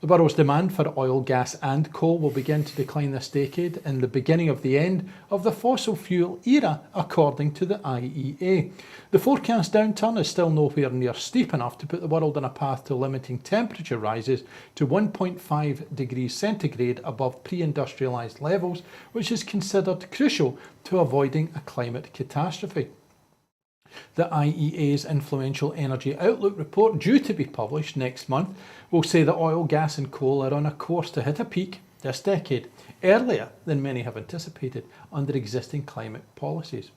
The borough's demand for oil, gas and coal will begin to decline this decade in the beginning of the end of the fossil fuel era, according to the IEA. The forecast downturn is still nowhere near steep enough to put the world on a path to limiting temperature rises to 1.5 degrees centigrade above pre-industrialised levels, which is considered crucial to avoiding a climate catastrophe. The IEA's influential Energy Outlook report, due to be published next month, will say that oil, gas and coal are on a course to hit a peak this decade, earlier than many have anticipated under existing climate policies.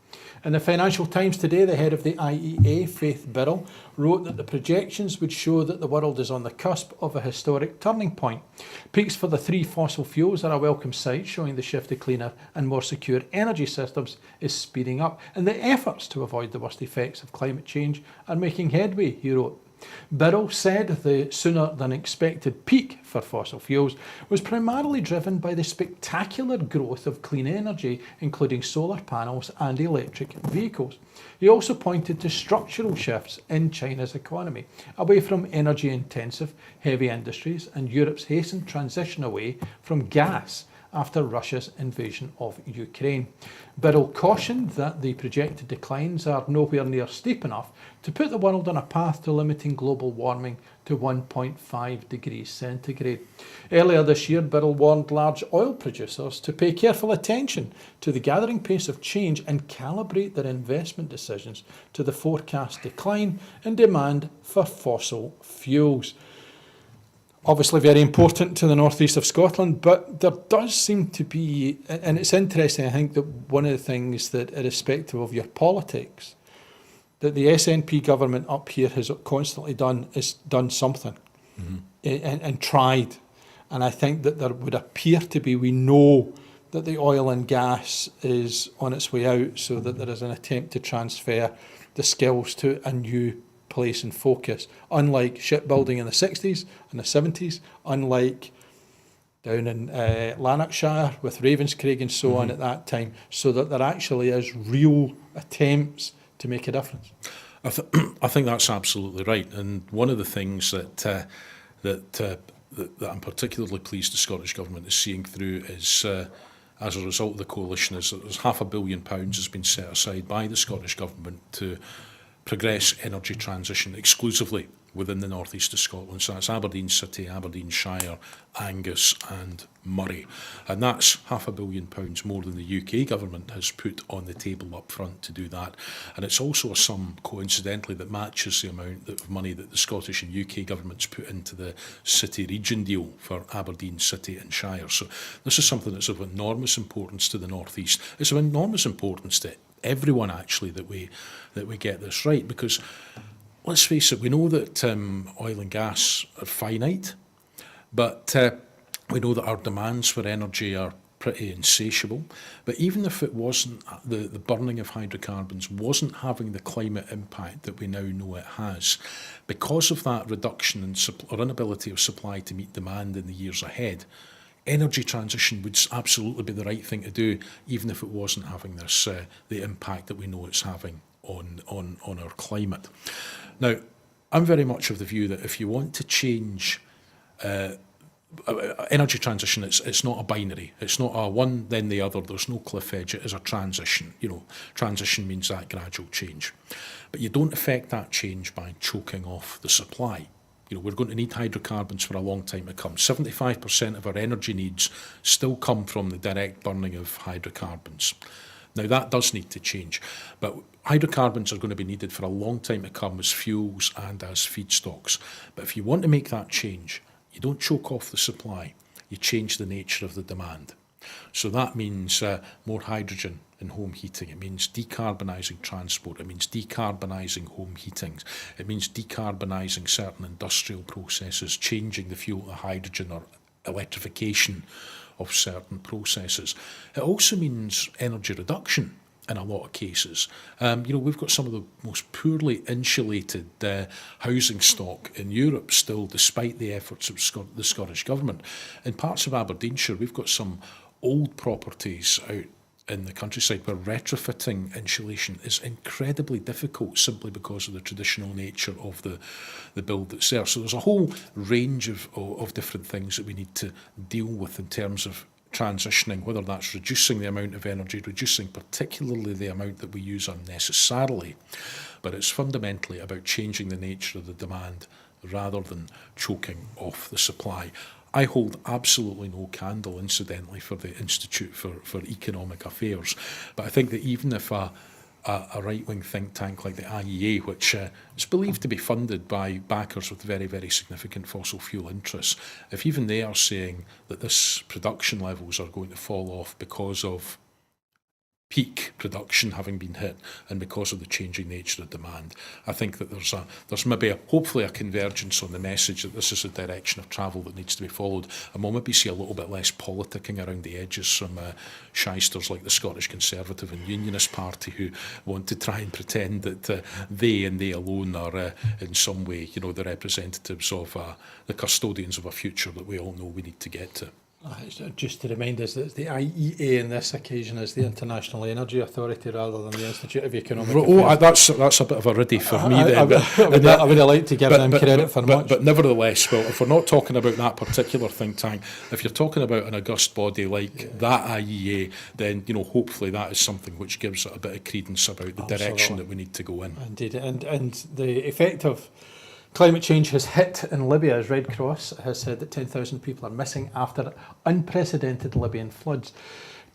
In the Financial Times today, the head of the IEA, Faith Birrell, wrote that the projections would show that the world is on the cusp of a historic turning point. Peaks for the three fossil fuels are a welcome sight, showing the shift to cleaner and more secure energy systems is speeding up, and the efforts to avoid the worst effects of climate change are making headway, he wrote. Birrell said the sooner than expected peak for fossil fuels was primarily driven by the spectacular growth of clean energy, including solar panels and electric vehicles. He also pointed to structural shifts in China's economy, away from energy-intensive heavy industries and Europe's hastened transition away from gas after Russia's invasion of Ukraine. Birrell cautioned that the projected declines are nowhere near steep enough to put the world on a path to limiting global warming to 1.5 degrees centigrade. Earlier this year, Birrell warned large oil producers to pay careful attention to the gathering pace of change and calibrate their investment decisions to the forecast decline in demand for fossil fuels. Obviously very important to the northeast of Scotland, but there does seem to be, and it's interesting, I think that one of the things that, irrespective of your politics, that the SNP government up here has constantly done is done something and tried. And I think that there would appear to be, we know that the oil and gas is on its way out, so that there is an attempt to transfer the skills to a new place and focus, unlike shipbuilding in the 60s and the 70s, unlike down in Lanarkshire with Ravenscraig and so on at that time, so that there actually is real attempts to make a difference. I think that's absolutely right, and one of the things that I'm particularly pleased the Scottish Government is seeing through is, as a result of the coalition, is that there's £500 million has been set aside by the Scottish Government to progress energy transition exclusively within the northeast of Scotland. So that's Aberdeen City, Aberdeenshire, Angus and Moray. And that's £500 million more than the UK government has put on the table up front to do that. And it's also a sum, coincidentally, that matches the amount of money that the Scottish and UK governments put into the city-region deal for Aberdeen City and Shire. So this is something that's of enormous importance to the northeast. It's of enormous importance to everyone, actually, that we get this right, because let's face it, we know that oil and gas are finite, but we know that our demands for energy are pretty insatiable. But even if it wasn't, the burning of hydrocarbons wasn't having the climate impact that we now know it has, because of that reduction in or inability of supply to meet demand in the years ahead, energy transition would absolutely be the right thing to do, even if it wasn't having this the impact that we know it's having on our climate. Now, I'm very much of the view that if you want to change energy transition, it's not a binary. It's not a one, then the other. There's no cliff edge. It is a transition. You know, transition means that gradual change. But you don't affect that change by choking off the supply. You know, we're going to need hydrocarbons for a long time to come. 75% of our energy needs still come from the direct burning of hydrocarbons. Now, that does need to change, but hydrocarbons are going to be needed for a long time to come as fuels and as feedstocks. But if you want to make that change, you don't choke off the supply, you change the nature of the demand. So that means more hydrogen in home heating. It means decarbonising transport. It means decarbonising home heating. It means decarbonising certain industrial processes, changing the fuel to hydrogen or electrification of certain processes. It also means energy reduction in a lot of cases. We've got some of the most poorly insulated housing stock in Europe still, despite the efforts of the Scottish Government. In parts of Aberdeenshire, we've got some old properties out in the countryside where retrofitting insulation is incredibly difficult simply because of the traditional nature of the build that's there. So there's a whole range of different things that we need to deal with in terms of transitioning, whether that's reducing the amount of energy, reducing particularly the amount that we use unnecessarily. But it's fundamentally about changing the nature of the demand rather than choking off the supply. I hold absolutely no candle, incidentally, for the Institute for Economic Affairs. But I think that even if a a right-wing think tank like the IEA, which is believed to be funded by backers with very, very significant fossil fuel interests, if even they are saying that this production levels are going to fall off because of peak production having been hit and because of the changing nature of demand, I think that there's maybe hopefully a convergence on the message that this is a direction of travel that needs to be followed, and we'll maybe see a little bit less politicking around the edges from shysters like the Scottish Conservative and Unionist Party, who want to try and pretend that they and they alone are in some way, the representatives of the custodians of a future that we all know we need to get to. Just to remind us that the IEA in this occasion is the International Energy Authority rather than the Institute of Economic Affairs. That's a bit of a riddy for me then. I would have liked to give them credit for much. But nevertheless, well, if we're not talking about that particular think tank, if you're talking about an august body like that IEA, then hopefully that is something which gives it a bit of credence about the direction that we need to go in. Indeed, and the effect of climate change has hit in Libya, as Red Cross has said that 10,000 people are missing after unprecedented Libyan floods.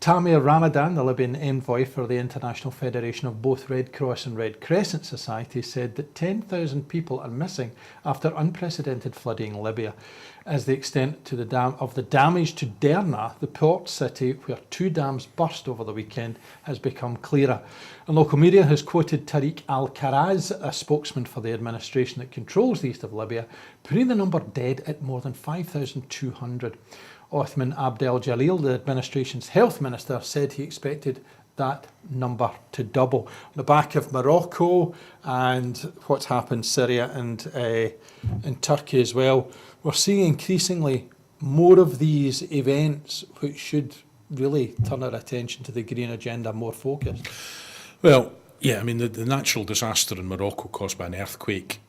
Tamir Ramadan, the Libyan envoy for the International Federation of both Red Cross and Red Crescent Societies, said that 10,000 people are missing after unprecedented flooding in Libya. As the extent to of the damage to Derna, the port city where 2 dams burst over the weekend, has become clearer. And local media has quoted Tariq al-Karaz, a spokesman for the administration that controls the east of Libya, putting the number dead at more than 5,200. Othman Abdel Jalil, the administration's health minister, said he expected that number to double. On the back of Morocco and what's happened Syria and in Turkey as well, we're seeing increasingly more of these events which should really turn our attention to the green agenda more focused. Well, yeah, I mean, the natural disaster in Morocco caused by an earthquake,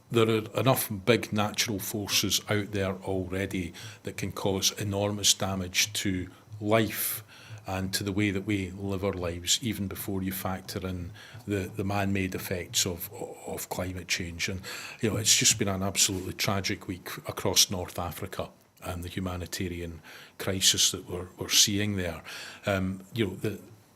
there are enough big natural forces out there already that can cause enormous damage to life and to the way that we live our lives, even before you factor in the man-made effects of climate change. And, it's just been an absolutely tragic week across North Africa and the humanitarian crisis that we're seeing there.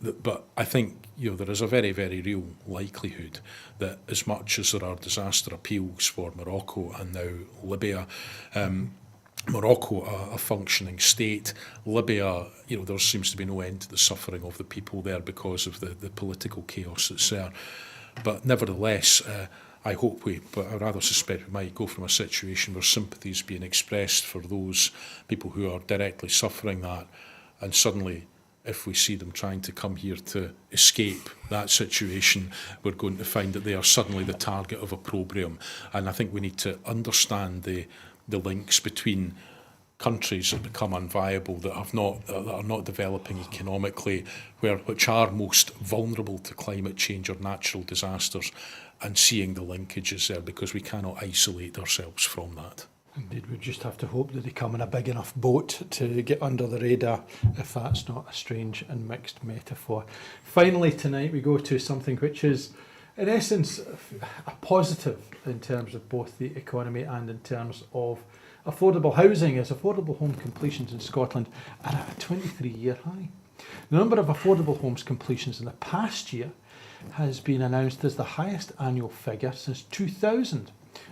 But I think there is a very, very real likelihood that as much as there are disaster appeals for Morocco and now Libya, Morocco a functioning state, Libya, there seems to be no end to the suffering of the people there because of the political chaos that's there. But nevertheless, I hope but I rather suspect we might go from a situation where sympathy is being expressed for those people who are directly suffering that, and suddenly, if we see them trying to come here to escape that situation, we're going to find that they are suddenly the target of opprobrium. And I think we need to understand the links between countries that become unviable, that are not developing economically, which are most vulnerable to climate change or natural disasters, and seeing the linkages there, because we cannot isolate ourselves from that. Indeed, we just have to hope that they come in a big enough boat to get under the radar, if that's not a strange and mixed metaphor. Finally tonight we go to something which is in essence a positive in terms of both the economy and in terms of affordable housing, as affordable home completions in Scotland are at a 23-year high. The number of affordable homes completions in the past year has been announced as the highest annual figure since 2000.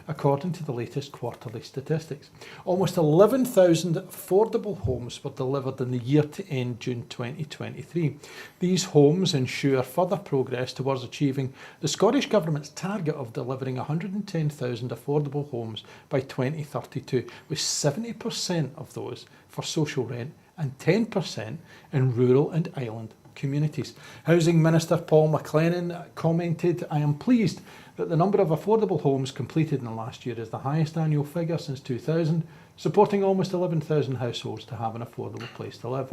According to the latest quarterly statistics. Almost 11,000 affordable homes were delivered in the year to end June 2023. These homes ensure further progress towards achieving the Scottish Government's target of delivering 110,000 affordable homes by 2032, with 70% of those for social rent and 10% in rural and island communities. Housing Minister Paul McLennan commented, "I am pleased that the number of affordable homes completed in the last year is the highest annual figure since 2000, supporting almost 11,000 households to have an affordable place to live."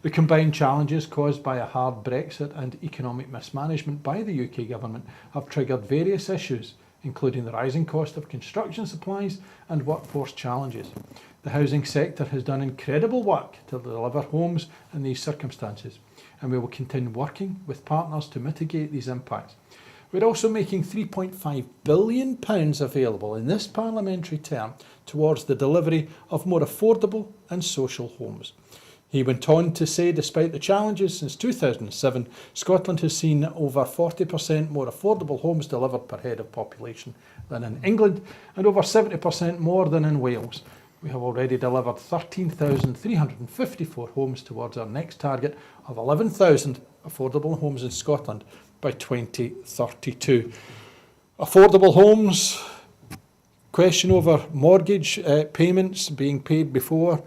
The combined challenges caused by a hard Brexit and economic mismanagement by the UK Government have triggered various issues, including the rising cost of construction supplies and workforce challenges. The housing sector has done incredible work to deliver homes in these circumstances, and we will continue working with partners to mitigate these impacts. We're also making £3.5 billion available in this parliamentary term towards the delivery of more affordable and social homes. He went on to say, despite the challenges, since 2007, Scotland has seen over 40% more affordable homes delivered per head of population than in England, and over 70% more than in Wales. We have already delivered 13,354 homes towards our next target of 11,000 affordable homes in Scotland by 2032. Affordable homes, question over mortgage payments being paid before,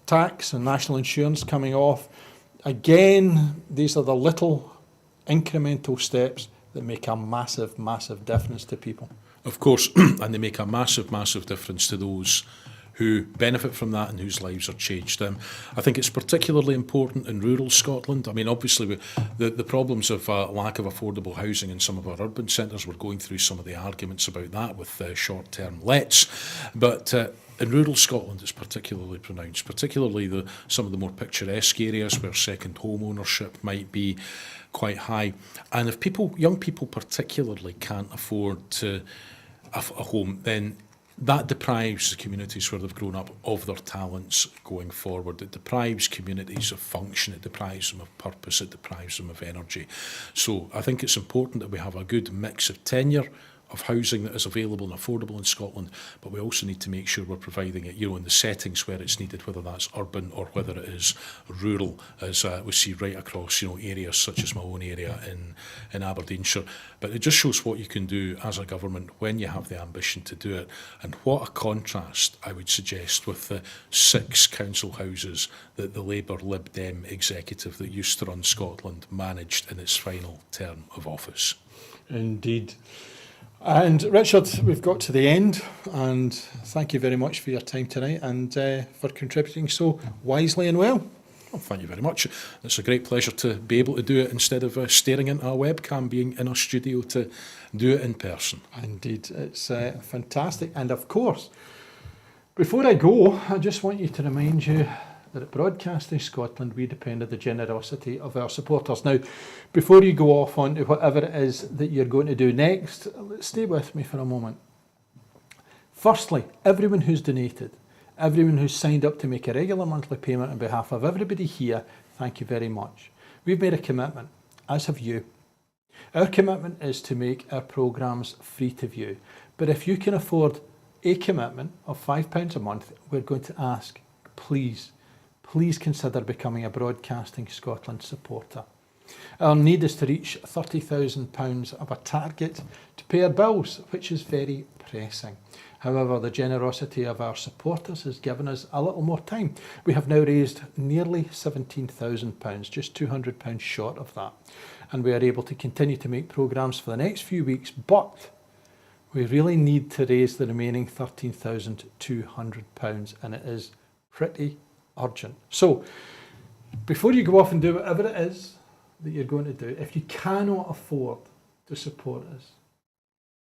tax and national insurance coming off. Again, these are the little incremental steps that make a massive, massive difference to people. Of course, and they make a massive, massive difference to those who benefit from that and whose lives are changed. I think it's particularly important in rural Scotland. I mean, obviously, the problems of lack of affordable housing in some of our urban centres, we're going through some of the arguments about that with short-term lets. But in rural Scotland, it's particularly pronounced, particularly some of the more picturesque areas where second home ownership might be quite high. And if young people particularly can't afford a home, then that deprives the communities where they've grown up of their talents going forward. It deprives communities of function, it deprives them of purpose, it deprives them of energy. So I think it's important that we have a good mix of tenure, of housing that is available and affordable in Scotland, but we also need to make sure we're providing it, in the settings where it's needed, whether that's urban or whether it is rural, as we see right across, areas such as my own area in Aberdeenshire. But it just shows what you can do as a government when you have the ambition to do it, and what a contrast, I would suggest, with the 6 council houses that the Labour Lib Dem executive that used to run Scotland managed in its final term of office. Indeed. And Richard, we've got to the end, and thank you very much for your time tonight and for contributing so wisely and well. Well, thank you very much. It's a great pleasure to be able to do it instead of staring into a webcam, being in a studio, to do it in person. Indeed, it's fantastic. And of course, before I go, I just want you to remind you that at Broadcasting Scotland, we depend on the generosity of our supporters. Now, before you go off on to whatever it is that you're going to do next, stay with me for a moment. Firstly, everyone who's donated, everyone who's signed up to make a regular monthly payment on behalf of everybody here, thank you very much. We've made a commitment, as have you. Our commitment is to make our programmes free to view. But if you can afford a commitment of £5 a month, we're going to ask, please consider becoming a Broadcasting Scotland supporter. Our need is to reach £30,000 of a target to pay our bills, which is very pressing. However, the generosity of our supporters has given us a little more time. We have now raised nearly £17,000, just £200 short of that. And we are able to continue to make programmes for the next few weeks, but we really need to raise the remaining £13,200, and it is pretty urgent. So, before you go off and do whatever it is that you're going to do, if you cannot afford to support us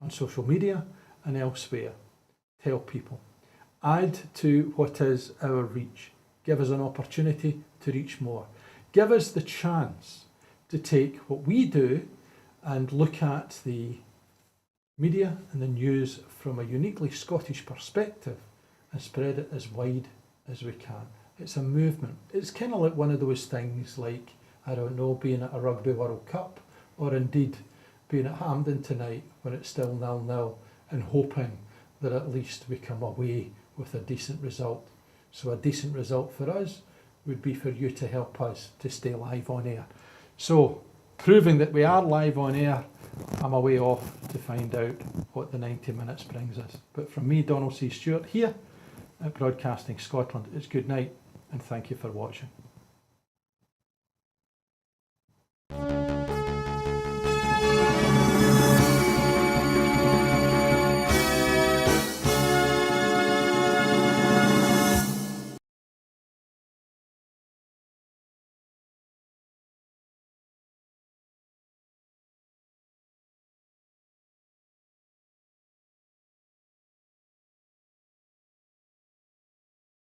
on social media and elsewhere, tell people. Add to what is our reach. Give us an opportunity to reach more. Give us the chance to take what we do and look at the media and the news from a uniquely Scottish perspective and spread it as wide as we can. It's a movement. It's kind of like one of those things like, I don't know, being at a Rugby World Cup, or indeed being at Hampden tonight when it's still 0-0 and hoping that at least we come away with a decent result. So a decent result for us would be for you to help us to stay live on air. So, proving that we are live on air, I'm away off to find out what the 90 minutes brings us. But from me, Donald C. Stewart, here at Broadcasting Scotland, it's good night and thank you for watching.